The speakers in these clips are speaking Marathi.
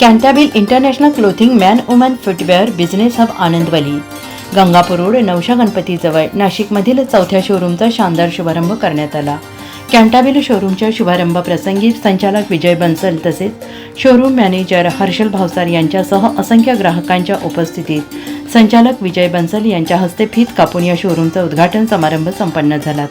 Cantabil international clothing man woman footwear business hub Anandwali, Gangapur road, Navsha गणपतीजवळ, नाशिकमधील चौथ्या शोरूमचा शानदार शुभारंभ करण्यात आला. कॅन्टाबिल शोरूमच्या शुभारंभ प्रसंगी संचालक विजय बन्सल तसेच शोरूम मॅनेजर हर्षल भावसार यांच्यासह असंख्य ग्राहकांच्या उपस्थितीत संचालक विजय बन्सल यांच्या हस्ते फीत कापून या शोरूमचा उद्घाटन समारंभ संपन्न झाला.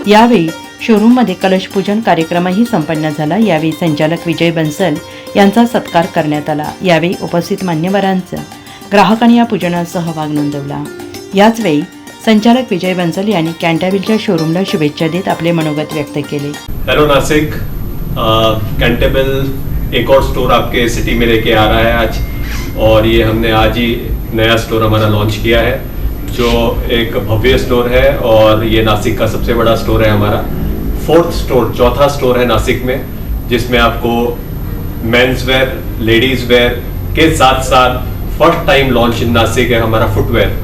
यावेळी शोरूममध्ये कलशपूजन कार्यक्रमही संपन्न झाला. यावेळी संचालक विजय बन्सल यांचा सत्कार करण्यात आला. यावेळी उपस्थित मान्यवरांचा ग्राहकांनी या पूजनात सहभाग नोंदवला. याच वेळी संचालक विजय बन्सल यांनी कॅन्टाबिलच्या शोरूमला शुभेच्छा देत आपले मनोगत व्यक्त केले. हेलो नासिक, कैंटाबिल एक और स्टोर आपके सिटी में लेके आ रहा है आज, और ये हमने आज ही नया स्टोर हमारा लॉन्च किया है जो एक भव्य स्टोर है, और ये नासिक का सबसे बड़ा स्टोर है हमारा, चौथा स्टोर है नासिक में, जिसमें आपको मेंस वेयर, लेडीज वेयर के साथ साथ first time launch in Nashik है हमारा फुटवेयर,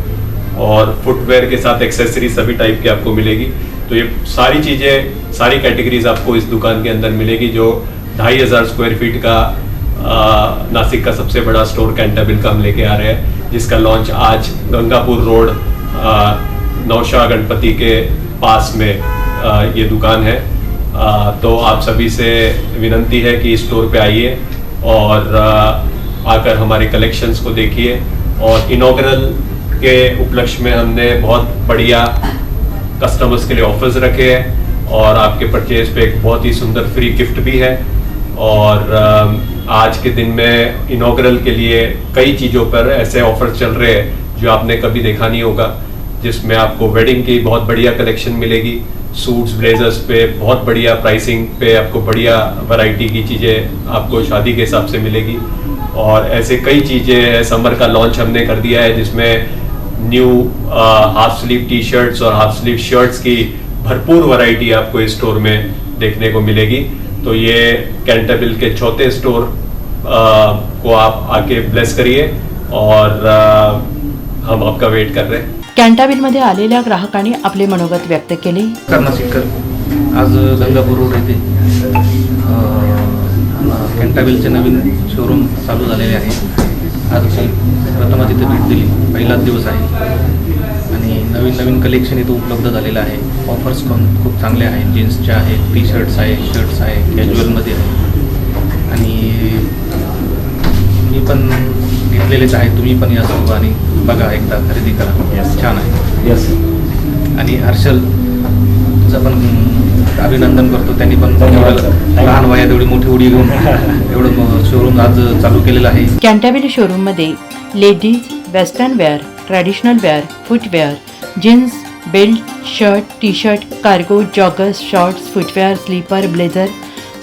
और फुटवेयर के साथ एक्सेसरी सभी टाइप की आपको मिलेगी. तो ये सारी चीज़ें, सारी कैटेगरीज आपको इस दुकान के अंदर मिलेगी, जो 2500 स्क्वायर फीट का नासिक का सबसे बड़ा स्टोर कैंटाबिल का हम लेके आ रहे हैं, जिसका लॉन्च आज गंगापुर रोड नौशा गणपति के पास में ये दुकान है. तो आप सभी से विनंती है कि इस स्टोर पे आइए और आकर हमारे कलेक्शंस को देखिए. और इनॉग्रल के उपलक्ष्य में हमने बहुत बढ़िया कस्टमर्स के लिए ऑफर्स रखे हैं, और आपके परचेज पे एक बहुत ही सुंदर फ्री गिफ्ट भी है. और आज के दिन में इनॉग्रल के लिए कई चीज़ों पर ऐसे ऑफर्स चल रहे हैं जो आपने कभी देखा नहीं होगा, जिसमें आपको वेडिंग की बहुत बढ़िया कलेक्शन मिलेगी. सूट्स, ब्लेजर्स पे बहुत बढ़िया प्राइसिंग पे आपको बढ़िया वैरायटी की चीज़ें आपको शादी के हिसाब से मिलेगी. और ऐसे कई चीज़ें हैं. समर का लॉन्च हमने कर दिया है, जिसमें new half slew T shirts और हाफ स्लीव शर्ट्स की भरपूर वैरायटी आपको इस स्टोर में देखने को मिलेगी. तो ये कैंटाबिल के चौथे स्टोर को आप आके ब्लेस करिए, और हम आपका वेट कर रहे हैं. कॅन्टाबिलमध्ये आलेल्या ग्राहकांनी आपले मनोगत व्यक्त केले. आज गंगापूर रोड येथे कॅन्टाबिलचे नवीन शोरूम चालू झालेले आहे. आज प्रथमच इथे भेट दिली, पहिलाच दिवस आहे, आणि नवीन कलेक्शन इथं उपलब्ध झालेलं आहे. ऑफर्स पण खूप चांगले आहेत. जीन्सचे आहेत, टी शर्ट्स आहे, शर्ट्स आहे, कॅज्युअलमध्ये आहे, आणि मी पण घेतलेलेच आहे. तुम्ही पण या सर्व आणि बघा, एकदा खरेदी करा. छान आहे. आणि हर्षलचं पण अभिनंदन करतो. त्यांनी पण लहान वयात एवढी मोठी उडी घेऊन एवढं शोरूम आज चालू केलेलं आहे. कॅन्टाबिल शोरूममध्ये ladies, western wear, traditional wear, footwear, jeans, belt, shirt, T shirt, cargo, joggers, shorts, footwear, slipper, blazer,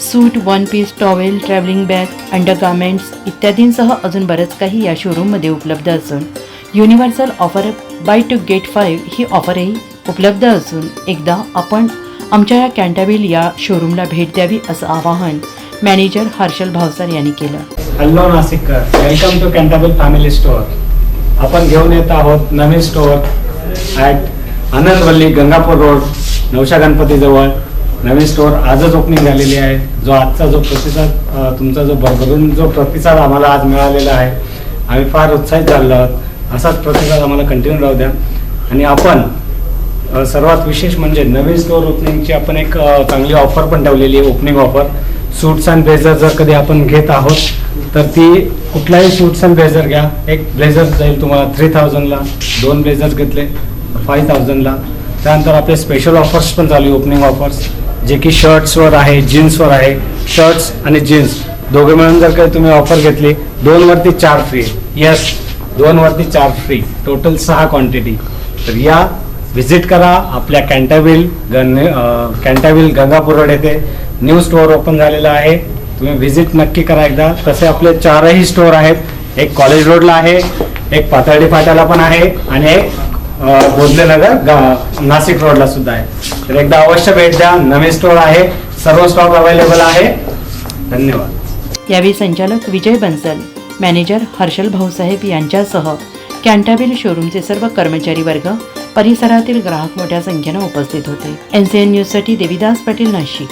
suit, one piece, towel, travelling bag, undergarments इत्यादींसह अजून बरंच काही या शोरूममध्ये उपलब्ध असून universal offer buy two get 5 ही ऑफरही उपलब्ध असून एकदा आपण आमच्या या कॅन्टाबिल या शोरूमला भेट द्यावी असं आवाहन मॅनेजर हर्षल भावसार यांनी केलं. हॅलो नासिककर, welcome to Cantabil family store. आपण घेऊन येत आहोत नवीन store at Anandwali, Gangapur road, Navsha गणपतीजवळ. नवीन स्टोअर आजच ओपनिंग झालेली आहे. जो आजचा जो प्रतिसाद, तुमचा जो भरभरून जो प्रतिसाद आम्हाला आज मिळालेला आहे, आम्ही फार उत्साहित झालो आहोत. असाच प्रतिसाद आम्हाला कंटिन्यू राहू द्या. आणि आपण सर्वात विशेष म्हणजे नवीन स्टोअर ओपनिंगची आपण एक चांगली ऑफर पण ठेवलेली आहे. Opening offer, suits and blazer जर कधी आपण घेत आहोत तर ती कुठलाही सूट्स अँड ब्लेझर घ्या. एक ब्लेझर जाईल तुम्हाला 3000ला, 2 ब्लेझर्स घेतले 5000ला. त्यानंतर आपले स्पेशल ऑफर्स पण चालू आहे, ओपनिंग ऑफर्स, जे की शर्ट्सवर आहे, जीन्सवर आहे. शर्ट्स आणि जीन्स दोघे मिळून जर काही तुम्ही ऑफर घेतली, 2 वरती 4 फ्री. येस, 2 वरती 4 फ्री, टोटल 6 क्वांटिटी. तर या व्हिजिट करा. आपल्या कॅन्टाबिल गंगापूर रोड येथे न्यू स्टोअर ओपन झालेला आहे. तुम्ही व्हिजिट नक्की करा एकदा. तसे आपले 4ही स्टोअर आहेत. एक कॉलेज रोडला आहे, एक पाथर्डी फाट्याला पण आहे आणि एक बोधलेनगर नाशिक रोडला सुद्धा आहे. तर एकदा अवश्य भेट द्या. नवीन स्टोअर आहे, सर्व स्टॉक अवेलेबल आहे. धन्यवाद. यावेळी संचालक विजय बन्सल, मॅनेजर हर्षल भाऊसाहेब यांच्यासह कॅन्टाबिल शोरूमचे सर्व कर्मचारी वर्ग, परिसरातील ग्राहक मोठ्या संख्येने उपस्थित होते. NCN न्यूजसाठी देविदास पाटील, नाशिक.